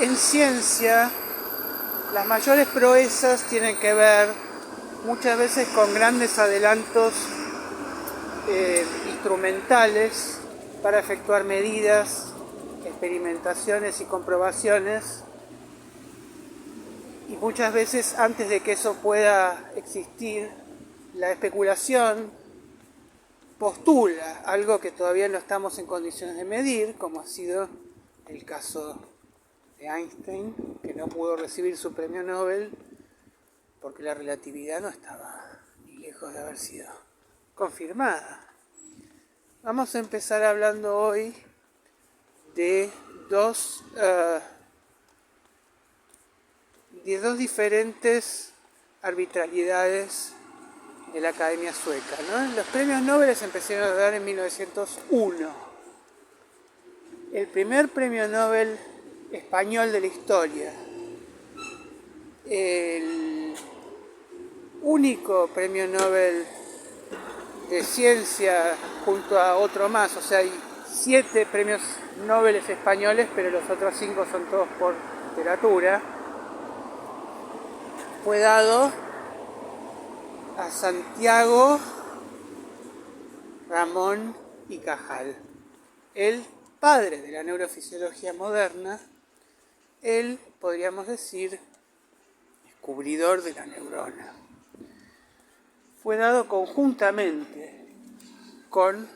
en ciencia las mayores proezas tienen que ver muchas veces con grandes adelantos instrumentales para efectuar medidas, experimentaciones y comprobaciones, y muchas veces antes de que eso pueda existir, la especulación postula algo que todavía no estamos en condiciones de medir, como ha sido el caso de Einstein, que no pudo recibir su premio Nobel porque la relatividad no estaba ni lejos de haber sido confirmada. Vamos a empezar hablando hoy de dos diferentes arbitrariedades de la Academia Sueca, ¿no? Los premios Nobel se empezaron a dar en 1901. El primer premio Nobel español de la historia. El único premio Nobel de ciencia junto a otro más, o sea, hay 7 premios Nobel españoles, pero los otros 5 son todos por literatura, fue dado a Santiago Ramón y Cajal, el padre de la neurofisiología moderna, el, podríamos decir, descubridor de la neurona. Fue dado conjuntamente con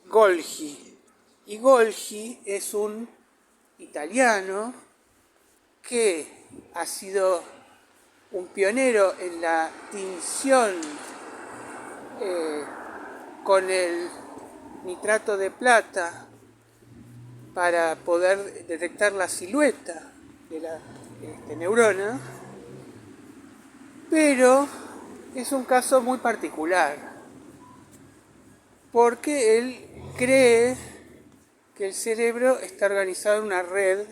Golgi, y Golgi es un italiano que ha sido un pionero en la tinción con el nitrato de plata para poder detectar la silueta de la neurona, pero es un caso muy particular, porque él cree que el cerebro está organizado en una red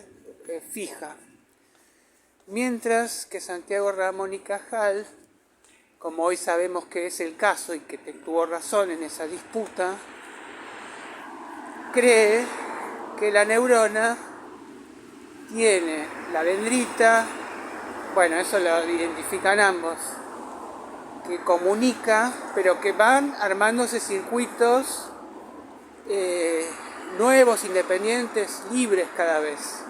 fija, mientras que Santiago Ramón y Cajal, como hoy sabemos que es el caso y que tuvo razón en esa disputa, cree que la neurona tiene la dendrita, bueno, eso lo identifican ambos, que comunica, pero que van armándose circuitos nuevos, independientes, libres cada vez.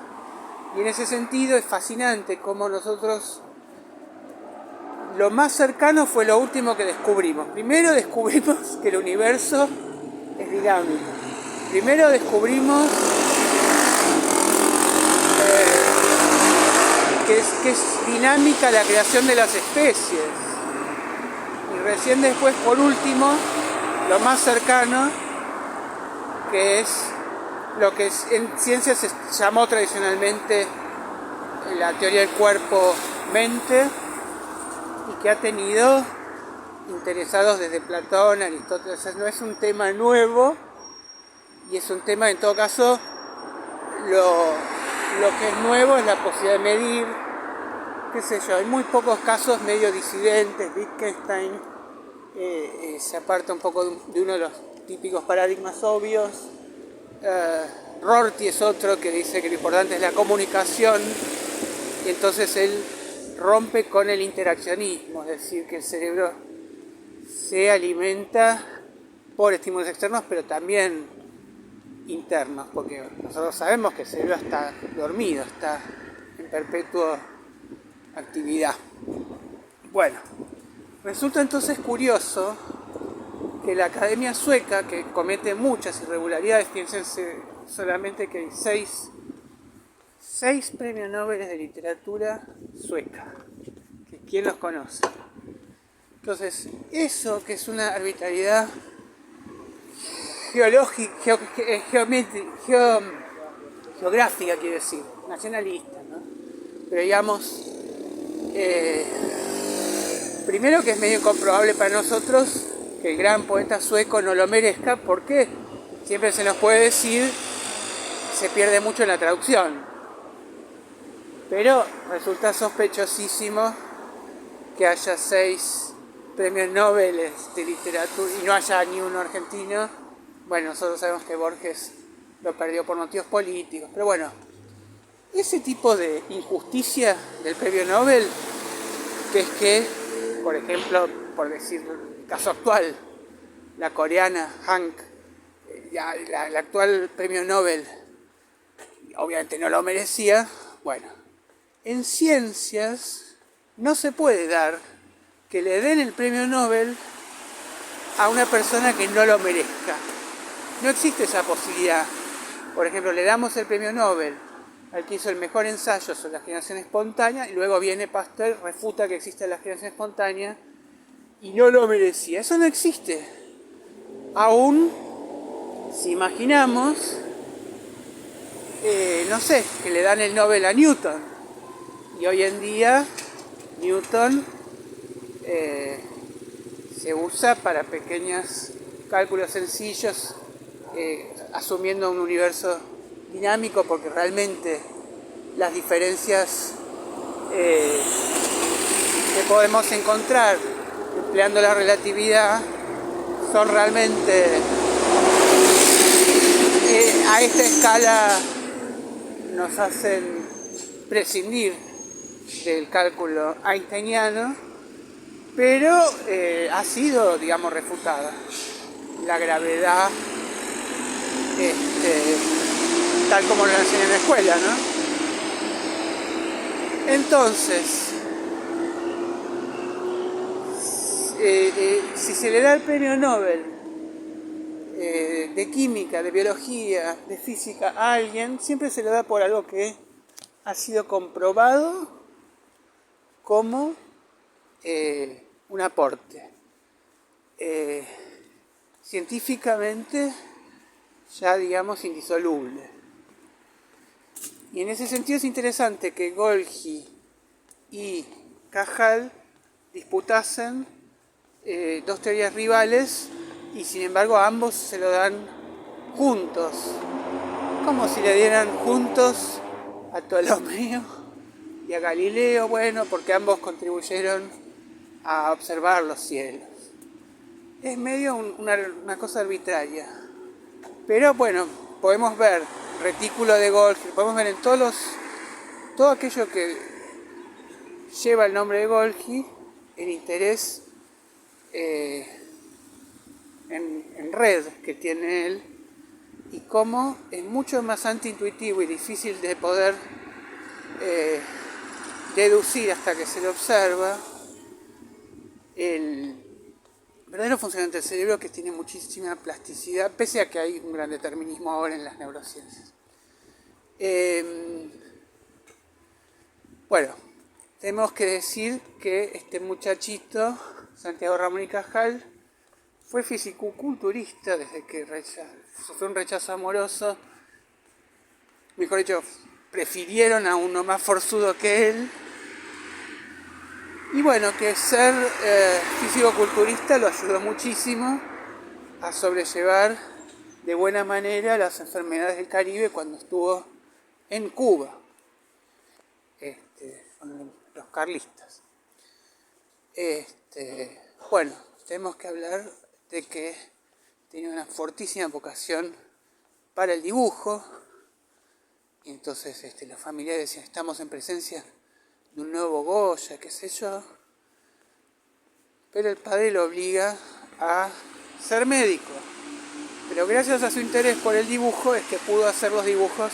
Y en ese sentido es fascinante cómo nosotros, lo más cercano fue lo último que descubrimos. Primero descubrimos que el universo es dinámico. Primero descubrimos que es dinámica la creación de las especies. Y recién después, por último, lo más cercano, que es lo que en ciencia se llamó tradicionalmente la teoría del cuerpo-mente, y que ha tenido interesados desde Platón, Aristóteles. O sea, no es un tema nuevo, y es un tema, en todo caso, lo que es nuevo es la posibilidad de medir, qué sé yo, hay muy pocos casos medio disidentes. Wittgenstein se aparta un poco de uno de los típicos paradigmas obvios. Rorty es otro que dice que lo importante es la comunicación, y entonces él rompe con el interaccionismo, es decir, que el cerebro se alimenta por estímulos externos, pero también internos, porque nosotros sabemos que el cerebro está dormido, está en perpetua actividad. Bueno, resulta entonces curioso que la Academia Sueca, que comete muchas irregularidades, piénsense solamente que hay 6 premios Nobel de literatura sueca, que ¿quién los conoce? Entonces, eso que es una arbitrariedad geográfica, quiero decir, nacionalista, ¿no? Pero digamos, primero que es medio incomprobable para nosotros que el gran poeta sueco no lo merezca, porque siempre se nos puede decir, se pierde mucho en la traducción. Pero resulta sospechosísimo que haya 6 premios Nobel de literatura y no haya ni uno argentino. Bueno, nosotros sabemos que Borges lo perdió por motivos políticos, pero bueno, ese tipo de injusticia del premio Nobel, que es que, por ejemplo, por decir el caso actual, la coreana Hank, la actual premio Nobel, obviamente no lo merecía. Bueno, en ciencias no se puede dar que le den el premio Nobel a una persona que no lo merezca. No existe esa posibilidad. Por ejemplo, le damos el premio Nobel al que hizo el mejor ensayo sobre la generación espontánea y luego viene Pasteur, refuta que existe la generación espontánea y no lo merecía. Eso no existe. Aún si imaginamos, no sé, que le dan el Nobel a Newton y hoy en día Newton se usa para pequeños cálculos sencillos, asumiendo un universo dinámico, porque realmente las diferencias que podemos encontrar empleando la relatividad son realmente a esta escala nos hacen prescindir del cálculo einsteiniano, pero ha sido, digamos, refutada la gravedad, tal como lo enseñan en la escuela, ¿no? Entonces, si se le da el premio Nobel de química, de biología, de física a alguien, siempre se le da por algo que ha sido comprobado como un aporte. Científicamente ya, digamos, indisoluble. Y en ese sentido es interesante que Golgi y Cajal disputasen dos teorías rivales y sin embargo a ambos se lo dan juntos, como si le dieran juntos a Ptolomeo y a Galileo, bueno, porque ambos contribuyeron a observar los cielos. Es medio una cosa arbitraria, pero bueno, podemos ver retículo de Golgi, podemos ver en todo aquello que lleva el nombre de Golgi, el interés en red que tiene él y cómo es mucho más antiintuitivo y difícil de poder deducir hasta que se le observa el verdadero funcionamiento del cerebro, que tiene muchísima plasticidad, pese a que hay un gran determinismo ahora en las neurociencias. Bueno, tenemos que decir que este muchachito, Santiago Ramón y Cajal, fue fisicoculturista desde que sufrió un rechazo amoroso. Mejor dicho, prefirieron a uno más forzudo que él. Y bueno, que ser fisicoculturista lo ayudó muchísimo a sobrellevar de buena manera las enfermedades del Caribe cuando estuvo en Cuba, con los carlistas. Bueno, tenemos que hablar de que tenía una fortísima vocación para el dibujo, y entonces los familiares decían, estamos en presencia de un nuevo Goya, qué sé yo, pero el padre lo obliga a ser médico, pero gracias a su interés por el dibujo es que pudo hacer los dibujos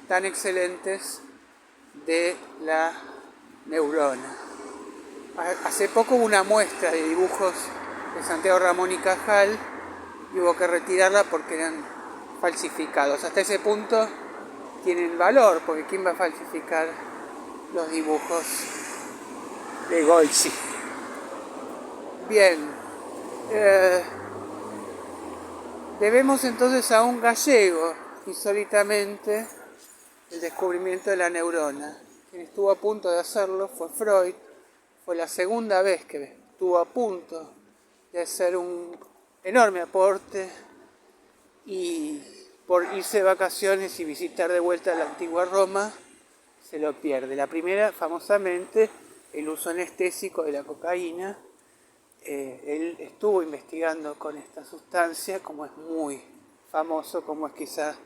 tan excelentes de la neurona. Hace poco hubo una muestra de dibujos de Santiago Ramón y Cajal y hubo que retirarla porque eran falsificados. Hasta ese punto tienen valor, porque ¿quién va a falsificar los dibujos de Golgi? Bien, debemos entonces a un gallego, insólitamente, el descubrimiento de la neurona. Quien estuvo a punto de hacerlo fue Freud. Fue la segunda vez que estuvo a punto de hacer un enorme aporte y por irse de vacaciones y visitar de vuelta la antigua Roma se lo pierde. La primera, famosamente, el uso anestésico de la cocaína. Él estuvo investigando con esta sustancia, como es muy famoso, como es quizá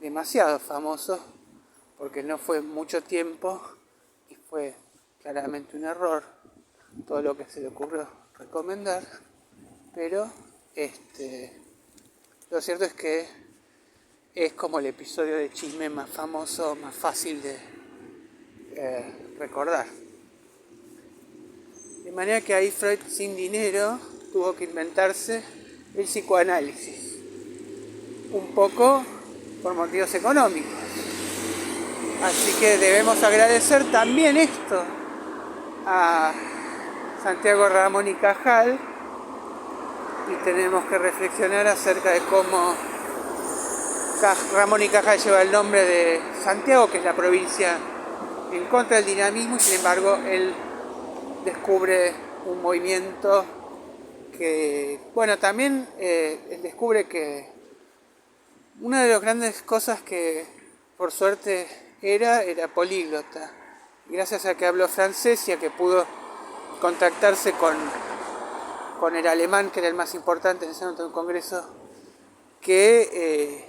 demasiado famoso, porque no fue mucho tiempo y fue claramente un error todo lo que se le ocurrió recomendar, pero lo cierto es que es como el episodio de chisme más famoso, más fácil de recordar. De manera que ahí Freud, sin dinero, tuvo que inventarse el psicoanálisis, un poco por motivos económicos. Así que debemos agradecer también esto a Santiago Ramón y Cajal, y tenemos que reflexionar acerca de cómo Ramón y Cajal lleva el nombre de Santiago, que es la provincia en contra del dinamismo, y sin embargo él descubre un movimiento que, bueno, también él descubre que una de las grandes cosas que por suerte era políglota, y gracias a que habló francés y a que pudo contactarse con el alemán, que era el más importante en ese momento del Congreso, que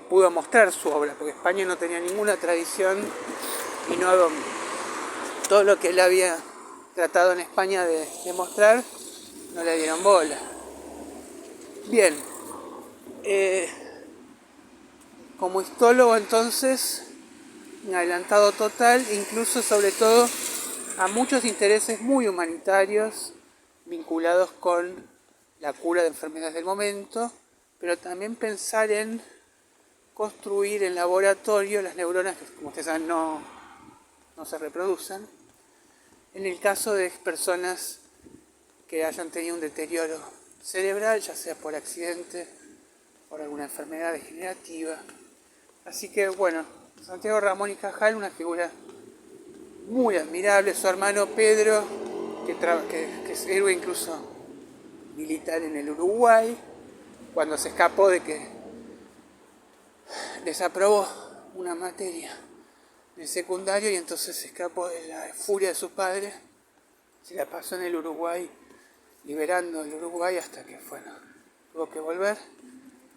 pudo mostrar su obra, porque España no tenía ninguna tradición y no todo lo que él había tratado en España de mostrar no le dieron bola. Bien, como histólogo entonces, un adelantado total, incluso sobre todo a muchos intereses muy humanitarios vinculados con la cura de enfermedades del momento, pero también pensar en construir en laboratorio las neuronas que, como ustedes saben, no se reproducen, en el caso de personas que hayan tenido un deterioro cerebral, ya sea por accidente, por alguna enfermedad degenerativa. Así que bueno, Santiago Ramón y Cajal, una figura muy admirable. Su hermano Pedro, que es héroe incluso militar en el Uruguay, cuando se escapó de que desaprobó una materia del secundario y entonces se escapó de la furia de su padre, se la pasó en el Uruguay, liberando el Uruguay hasta que tuvo que volver.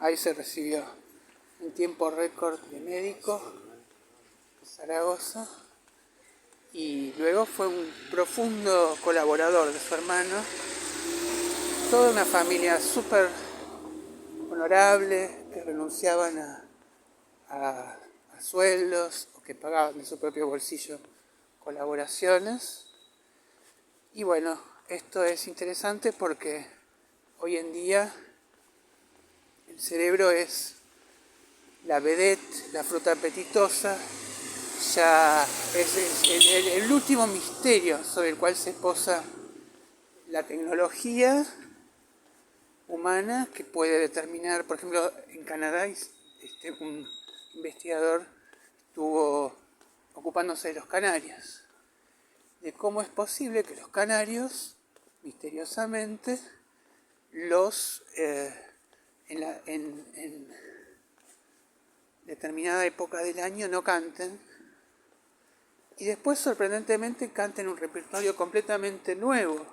Ahí se recibió en tiempo récord de médico en Zaragoza y luego fue un profundo colaborador de su hermano. Toda una familia súper honorable, que renunciaban a sueldos o que pagaban de su propio bolsillo colaboraciones. Y bueno, esto es interesante porque hoy en día el cerebro es la vedette, la fruta apetitosa, ya es el último misterio sobre el cual se posa la tecnología humana, que puede determinar, por ejemplo, en Canadá, un investigador estuvo ocupándose de los canarios, de cómo es posible que los canarios, misteriosamente, en determinada época del año no canten, y después sorprendentemente canten un repertorio completamente nuevo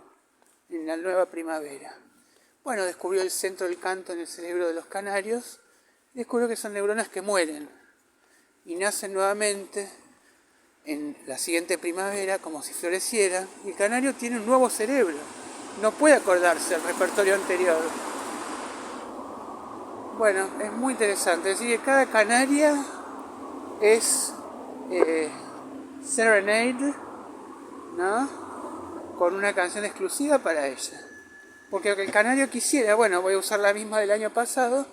en la nueva primavera. Bueno, descubrió el centro del canto en el cerebro de los canarios, y descubrió que son neuronas que mueren y nacen nuevamente en la siguiente primavera como si floreciera, y el canario tiene un nuevo cerebro, no puede acordarse del repertorio anterior. Bueno, es muy interesante, es decir, que cada canaria es serenade, ¿no?, con una canción exclusiva para ella. Porque el canario quisiera, bueno, voy a usar la misma del año pasado,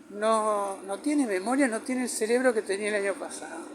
no tiene memoria, no tiene el cerebro que tenía el año pasado.